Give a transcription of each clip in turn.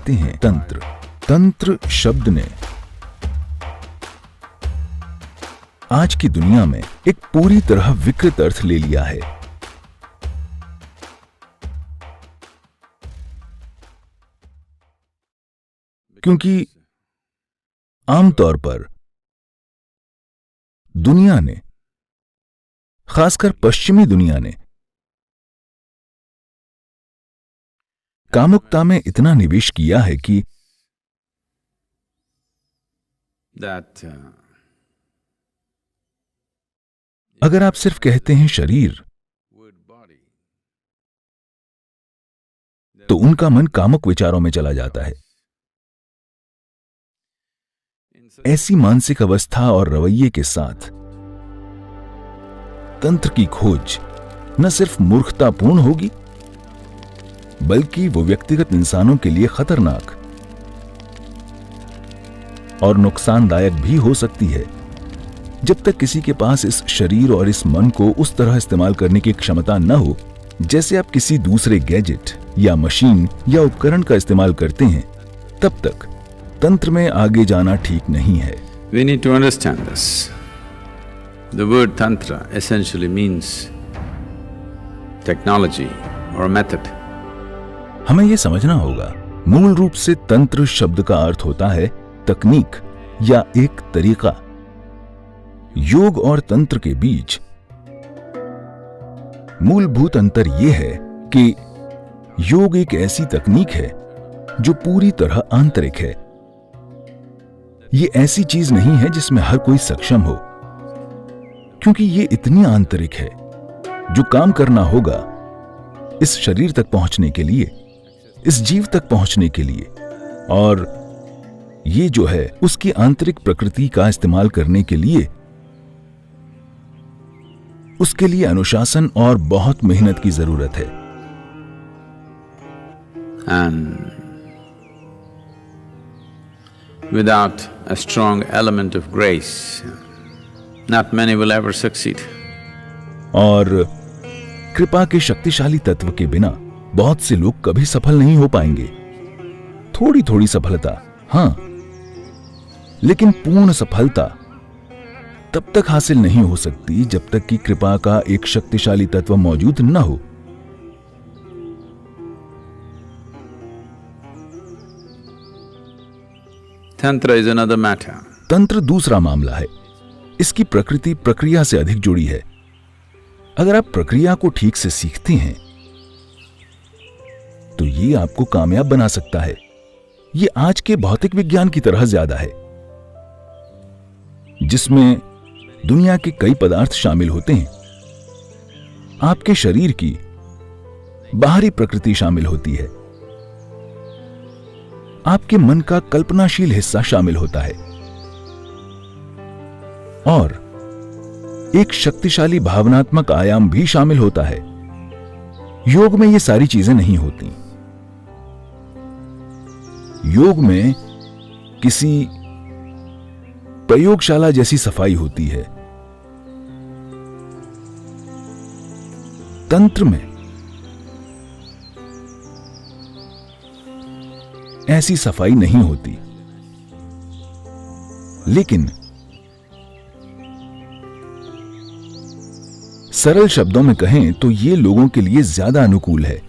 कहते हैं तंत्र। तंत्र शब्द ने आज की दुनिया में एक पूरी तरह विकृत अर्थ ले लिया है। क्योंकि आमतौर पर दुनिया ने, खासकर पश्चिमी दुनिया ने, कामुकता में इतना निवेश किया है कि अगर आप सिर्फ कहते हैं शरीर, तो उनका मन कामुक विचारों में चला जाता है। ऐसी मानसिक अवस्था और रवैये के साथ तंत्र की खोज न सिर्फ मूर्खतापूर्ण होगी, बल्कि वो व्यक्तिगत इंसानों के लिए खतरनाक और नुकसानदायक भी हो सकती है। जब तक किसी के पास इस शरीर और इस मन को उस तरह इस्तेमाल करने की क्षमता न हो जैसे आप किसी दूसरे गैजेट या मशीन या उपकरण का इस्तेमाल करते हैं, तब तक तंत्र में आगे जाना ठीक नहीं है। We need to understand this. The word tantra essentially means technology or method. हमें यह समझना होगा, मूल रूप से तंत्र शब्द का अर्थ होता है तकनीक या एक तरीका। योग और तंत्र के बीच मूलभूत अंतर यह है कि योग एक ऐसी तकनीक है जो पूरी तरह आंतरिक है। ये ऐसी चीज नहीं है जिसमें हर कोई सक्षम हो, क्योंकि ये इतनी आंतरिक है। जो काम करना होगा इस शरीर तक पहुंचने के लिए, इस जीव तक पहुंचने के लिए, और ये जो है उसकी आंतरिक प्रकृति का इस्तेमाल करने के लिए, उसके लिए अनुशासन और बहुत मेहनत की जरूरत है। And without a strong element of grace, not many will ever succeed. और कृपा के शक्तिशाली तत्व के बिना बहुत से लोग कभी सफल नहीं हो पाएंगे। थोड़ी थोड़ी सफलता, हाँ, लेकिन पूर्ण सफलता तब तक हासिल नहीं हो सकती जब तक कि कृपा का एक शक्तिशाली तत्व मौजूद न हो। Tantra is another matter. तंत्र दूसरा मामला है। इसकी प्रकृति प्रक्रिया से अधिक जुड़ी है। अगर आप प्रक्रिया को ठीक से सीखते हैं तो ये आपको कामयाब बना सकता है। ये आज के भौतिक विज्ञान की तरह ज्यादा है, जिसमें दुनिया के कई पदार्थ शामिल होते हैं। आपके शरीर की बाहरी प्रकृति शामिल होती है, आपके मन का कल्पनाशील हिस्सा शामिल होता है, और एक शक्तिशाली भावनात्मक आयाम भी शामिल होता है। योग में ये सारी चीजें नहीं होती। योग में किसी प्रयोगशाला जैसी सफाई होती है। तंत्र में ऐसी सफाई नहीं होती, लेकिन सरल शब्दों में कहें तो ये लोगों के लिए ज्यादा अनुकूल है।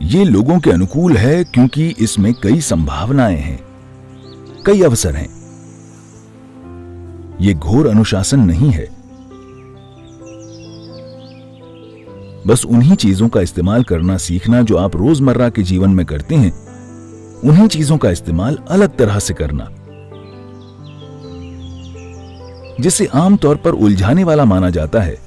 ये लोगों के अनुकूल है क्योंकि इसमें कई संभावनाएं हैं, कई अवसर हैं। ये घोर अनुशासन नहीं है। बस उन्हीं चीजों का इस्तेमाल करना सीखना जो आप रोजमर्रा के जीवन में करते हैं, उन्हीं चीजों का इस्तेमाल अलग तरह से करना, जिसे आमतौर पर उलझाने वाला माना जाता है,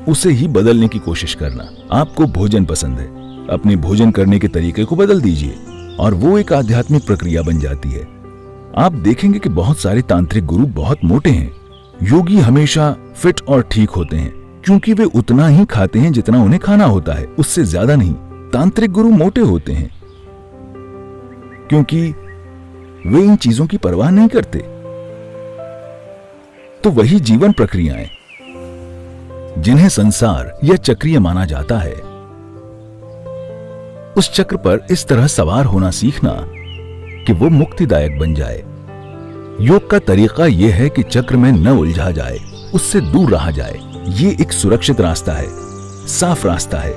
उसे ही बदलने की कोशिश करना। आपको भोजन पसंद है, अपने भोजन करने के तरीके को बदल दीजिए और वो एक आध्यात्मिक प्रक्रिया बन जाती है। आप देखेंगे कि बहुत सारे तांत्रिक गुरु बहुत मोटे हैं। योगी हमेशा फिट और ठीक होते हैं क्योंकि वे उतना ही खाते हैं जितना उन्हें खाना होता है, उससे ज्यादा नहीं। तांत्रिक गुरु मोटे होते हैं क्योंकि वे इन चीजों की परवाह नहीं करते। तो वही जीवन प्रक्रियाएं, जिन्हें संसार या चक्रीय माना जाता है, उस चक्र पर इस तरह सवार होना सीखना कि वो मुक्तिदायक बन जाए। योग का तरीका यह है कि चक्र में न उलझा जाए, उससे दूर रहा जाए। ये एक सुरक्षित रास्ता है, साफ रास्ता है।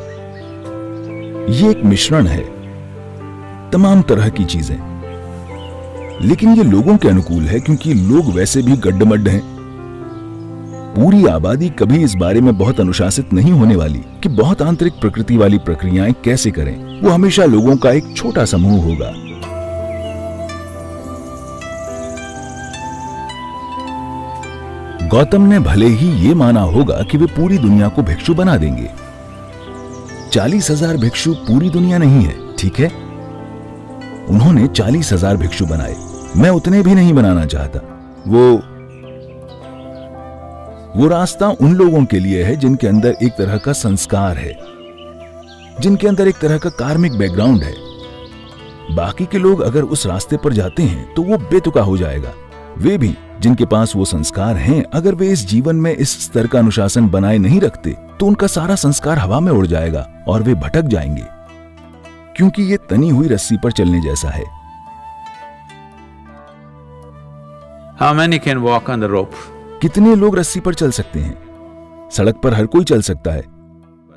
ये एक मिश्रण है तमाम तरह की चीजें, लेकिन ये लोगों के अनुकूल है क्योंकि लोग वैसे भी गड्ढमड्ढ हैं। पूरी आबादी कभी इस बारे में बहुत अनुशासित नहीं होने वाली कि बहुत आंतरिक प्रकृति वाली प्रक्रियाएं कैसे करें। वो हमेशा लोगों का एक छोटा समूह होगा। गौतम ने भले ही ये माना होगा कि वे पूरी दुनिया को भिक्षु बना देंगे। 40,000 भिक्षु पूरी दुनिया नहीं है, ठीक है। उन्होंने 40,000 भिक्षु बनाए। मैं उतने भी नहीं बनाना चाहता। वो रास्ता उन लोगों के लिए है जिनके अंदर एक तरह का संस्कार है, जिनके अंदर एक तरह का कार्मिक बैकग्राउंड है। बाकी के लोग अगर उस रास्ते पर जाते हैं तो वो बेतुका हो जाएगा। वे भी जिनके पास वो संस्कार हैं, अगर वे इस जीवन में इस स्तर का अनुशासन बनाए नहीं रखते तो उनका सारा संस्कार हवा में उड़ जाएगा और वे भटक जाएंगे, क्योंकि ये तनी हुई रस्सी पर चलने जैसा है। How many can walk on the rope? कितने लोग रस्सी पर चल सकते हैं? सड़क पर हर कोई चल सकता है,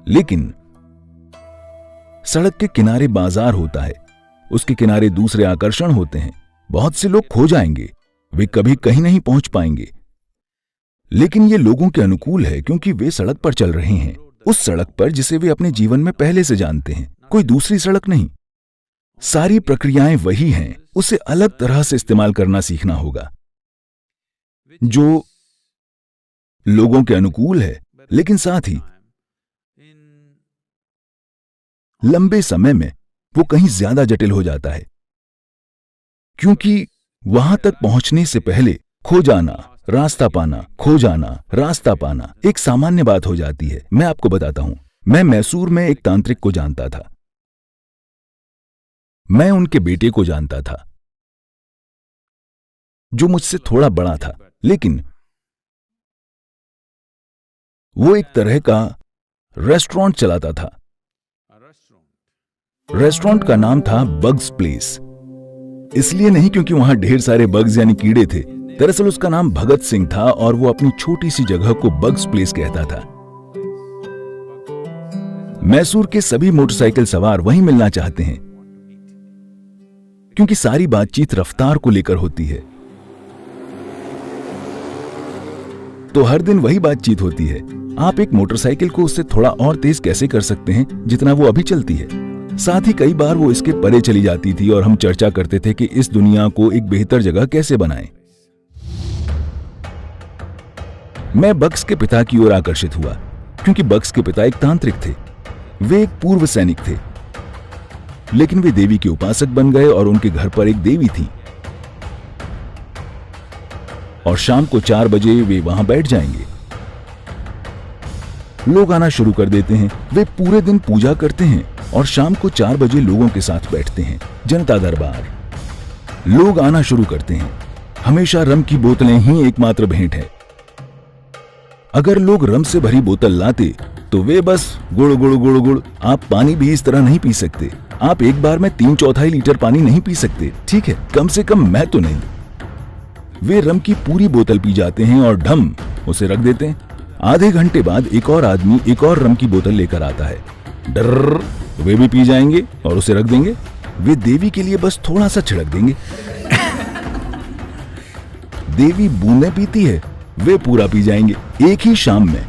लेकिन सड़क के किनारे बाजार होता है, उसके किनारे दूसरे आकर्षण होते हैं। बहुत से लोग खो जाएंगे, वे कभी कहीं नहीं पहुंच पाएंगे। लेकिन ये लोगों के अनुकूल है क्योंकि वे सड़क पर चल रहे हैं, उस सड़क पर जिसे वे अपने जीवन में पहले से जानते हैं, कोई दूसरी सड़क नहीं। सारी प्रक्रियाएं वही हैं, उसे अलग तरह से इस्तेमाल करना सीखना होगा, जो लोगों के अनुकूल है, लेकिन साथ ही लंबे समय में वो कहीं ज्यादा जटिल हो जाता है, क्योंकि वहां तक पहुंचने से पहले खो जाना, रास्ता पाना, खो जाना, रास्ता पाना एक सामान्य बात हो जाती है। मैं आपको बताता हूं, मैं मैसूर में एक तांत्रिक को जानता था। मैं उनके बेटे को जानता था जो मुझसे थोड़ा बड़ा था, लेकिन वो एक तरह का रेस्टोरेंट चलाता था। रेस्टोरेंट का नाम था बग्स प्लेस, इसलिए नहीं क्योंकि वहां ढेर सारे बग्स यानी कीड़े थे। दरअसल उसका नाम भगत सिंह था और वो अपनी छोटी सी जगह को बग्स प्लेस कहता था। मैसूर के सभी मोटरसाइकिल सवार वहीं मिलना चाहते हैं, क्योंकि सारी बातचीत रफ्तार को लेकर होती है। तो हर दिन वही बातचीत होती है, आप एक मोटरसाइकिल को उससे थोड़ा और तेज कैसे कर सकते हैं जितना वो अभी चलती है। साथ ही कई बार वो इसके परे चली जाती थी और हम चर्चा करते थे कि इस दुनिया को एक बेहतर जगह कैसे बनाएं। मैं बग्स के पिता की ओर आकर्षित हुआ, क्योंकि बग्स के पिता एक तांत्रिक थे। वे एक पूर्व सैनिक थे, लेकिन वे देवी के उपासक बन गए और उनके घर पर एक देवी थी, और शाम को 4 बजे वे वहां बैठ जाएंगे। लोग आना शुरू कर देते हैं, वे पूरे दिन पूजा करते हैं और शाम को 4 बजे लोगों के साथ बैठते हैं। जनता दरबार, लोग आना शुरू करते हैं। हमेशा रम की बोतलें ही एकमात्र भेंट है। अगर लोग रम से भरी बोतल लाते तो वे बस गुड़ गुड़ गुड़ गुड़। आप पानी भी इस तरह नहीं पी सकते। आप एक बार में 3/4 लीटर पानी नहीं पी सकते, ठीक है, कम से कम मैं तो नहीं। वे रम की पूरी बोतल पी जाते हैं और ढम उसे रख देते हैं। आधे घंटे बाद एक और आदमी एक और रम की बोतल लेकर आता है। डर, वे भी पी जाएंगे और उसे रख देंगे। वे देवी के लिए बस थोड़ा सा छिड़क देंगे। देवी बूंदें पीती है, वे पूरा पी जाएंगे। एक ही शाम में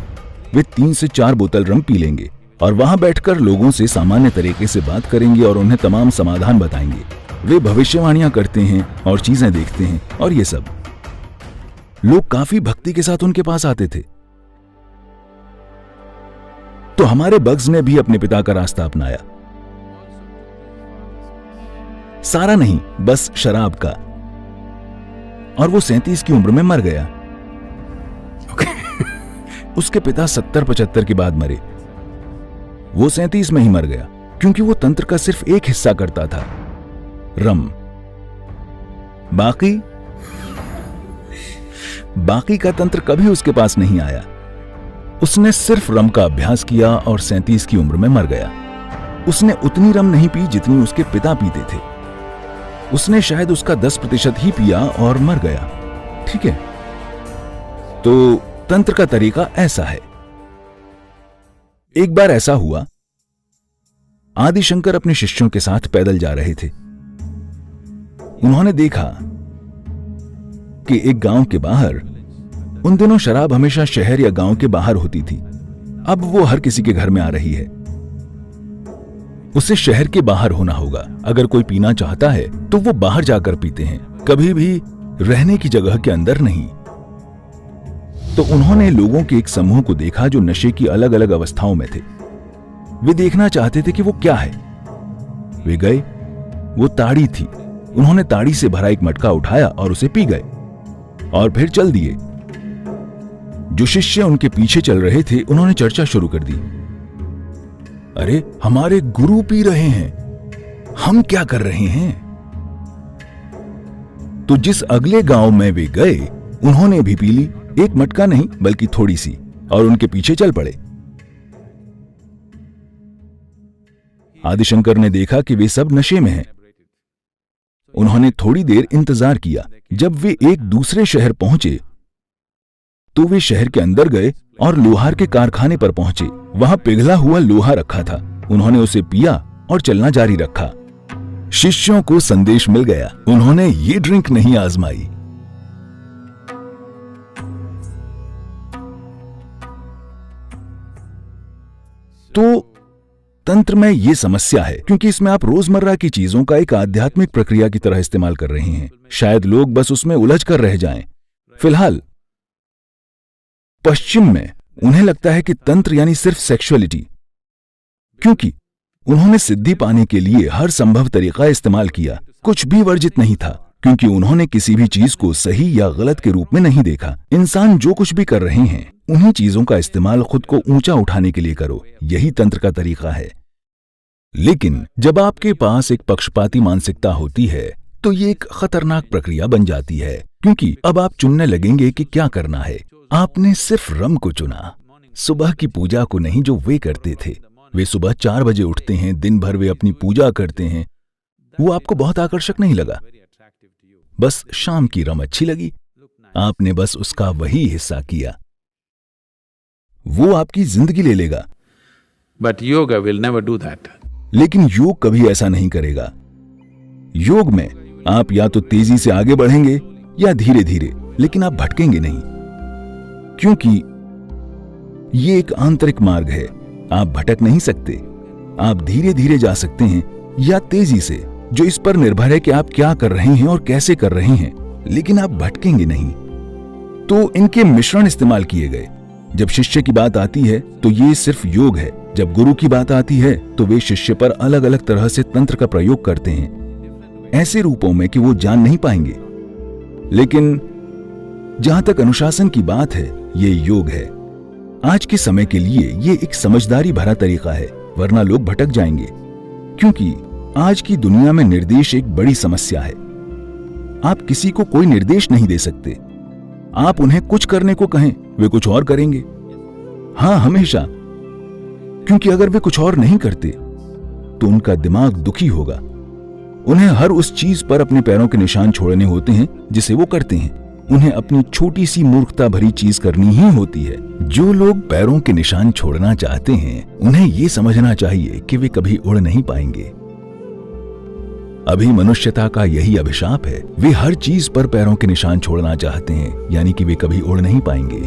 वे 3 से 4 बोतल रम पी लेंगे और वहां बैठकर लोगों से सामान्य तरीके से बात करेंगे और उन्हें तमाम समाधान बताएंगे। वे भविष्यवाणियां करते हैं और चीजें देखते हैं और ये सब। लोग काफी भक्ति के साथ उनके पास आते थे। तो हमारे बग्स ने भी अपने पिता का रास्ता अपनाया। सारा नहीं, बस शराब का। और वो 37 की उम्र में मर गया। उसके पिता 70-75 के बाद मरे। वो 37 में ही मर गया, क्योंकि वो तंत्र का सिर्फ एक हिस्सा करता था, रम। बाकी का तंत्र कभी उसके पास नहीं आया। उसने सिर्फ रम का अभ्यास किया और 37 की उम्र में मर गया। उसने उतनी रम नहीं पी जितनी उसके पिता पीते थे। उसने शायद उसका 10% ही पिया और मर गया। ठीक है, तो तंत्र का तरीका ऐसा है। एक बार ऐसा हुआ, आदि शंकर अपने शिष्यों के साथ पैदल जा रहे थे। उन्होंने देखा कि एक गांव के बाहर, उन दिनों शराब हमेशा शहर या गांव के बाहर होती थी, अब वो हर किसी के घर में आ रही है। उसे शहर के बाहर होना होगा। अगर कोई पीना चाहता है तो वो बाहर जाकर पीते हैं, कभी भी रहने की जगह के अंदर नहीं। तो उन्होंने लोगों के एक समूह को देखा जो नशे की अलग अलग अवस्थाओं में थे। वे देखना चाहते थे कि वो क्या है। वे गए, वो ताड़ी थी। उन्होंने ताड़ी से भरा एक मटका उठाया और उसे पी गए और फिर चल दिए। जो शिष्य उनके पीछे चल रहे थे उन्होंने चर्चा शुरू कर दी, अरे हमारे गुरु पी रहे हैं, हम क्या कर रहे हैं? तो जिस अगले गांव में वे गए उन्होंने भी पी ली, एक मटका नहीं बल्कि थोड़ी सी, और उनके पीछे चल पड़े। आदिशंकर ने देखा कि वे सब नशे में हैं। उन्होंने थोड़ी देर इंतजार किया। जब वे एक दूसरे शहर पहुंचे तो वे शहर के अंदर गए और लोहार के कारखाने पर पहुंचे। वहां पिघला हुआ लोहा रखा था। उन्होंने उसे पिया और चलना जारी रखा। शिष्यों को संदेश मिल गया, उन्होंने ये ड्रिंक नहीं आजमाई। तो तंत्र में यह समस्या है क्योंकि इसमें आप रोजमर्रा की चीजों का एक आध्यात्मिक प्रक्रिया की तरह इस्तेमाल कर रहे हैं। शायद लोग बस उसमें उलझ कर रह जाएं। फिलहाल पश्चिम में उन्हें लगता है कि तंत्र यानी सिर्फ सेक्सुअलिटी, क्योंकि उन्होंने सिद्धि पाने के लिए हर संभव तरीका इस्तेमाल किया। कुछ भी वर्जित नहीं था क्योंकि उन्होंने किसी भी चीज को सही या गलत के रूप में नहीं देखा। इंसान जो कुछ भी कर रहे हैं उन्हीं चीजों का इस्तेमाल खुद को ऊंचा उठाने के लिए करो, यही तंत्र का तरीका है। लेकिन जब आपके पास एक पक्षपाती मानसिकता होती है तो ये एक खतरनाक प्रक्रिया बन जाती है, क्योंकि अब आप चुनने लगेंगे कि क्या करना है। आपने सिर्फ रम को चुना, सुबह की पूजा को नहीं जो वे करते थे। वे सुबह 4 बजे उठते हैं, दिन भर वे अपनी पूजा करते हैं। वो आपको बहुत आकर्षक नहीं लगा, बस शाम की रम अच्छी लगी। आपने बस उसका वही हिस्सा किया। वो आपकी जिंदगी ले लेगा। But yoga will never do that. लेकिन योग कभी ऐसा नहीं करेगा। योग में आप या तो तेजी से आगे बढ़ेंगे या धीरे धीरे, लेकिन आप भटकेंगे नहीं, क्योंकि ये एक आंतरिक मार्ग है। आप भटक नहीं सकते। आप धीरे धीरे जा सकते हैं या तेजी से, जो इस पर निर्भर है कि आप क्या कर रहे हैं और कैसे कर रहे हैं, लेकिन आप भटकेंगे नहीं। तो इनके मिश्रण इस्तेमाल किए गए। जब शिष्य की बात आती है तो ये सिर्फ योग है। जब गुरु की बात आती है तो वे शिष्य पर अलग अलग तरह से तंत्र का प्रयोग करते हैं, ऐसे रूपों में कि वो जान नहीं पाएंगे। लेकिन जहां तक अनुशासन की बात है, ये योग है। आज के समय के लिए ये एक समझदारी भरा तरीका है, वरना लोग भटक जाएंगे, क्योंकि आज की दुनिया में निर्देश एक बड़ी समस्या है। आप किसी को कोई निर्देश नहीं दे सकते। आप उन्हें कुछ करने को कहें, वे कुछ और करेंगे। हां, हमेशा, क्योंकि अगर वे कुछ और नहीं करते तो उनका दिमाग दुखी होगा। उन्हें हर उस चीज पर अपने पैरों के निशान छोड़ने होते हैं जिसे वो करते हैं। उन्हें अपनी छोटी सी मूर्खता भरी चीज करनी ही होती है। जो लोग पैरों के निशान छोड़ना चाहते हैं उन्हें यह समझना चाहिए कि वे कभी उड़ नहीं पाएंगे। अभी मनुष्यता का यही अभिशाप है। वे हर चीज पर पैरों के निशान छोड़ना चाहते हैं, यानी कि वे कभी उड़ नहीं पाएंगे।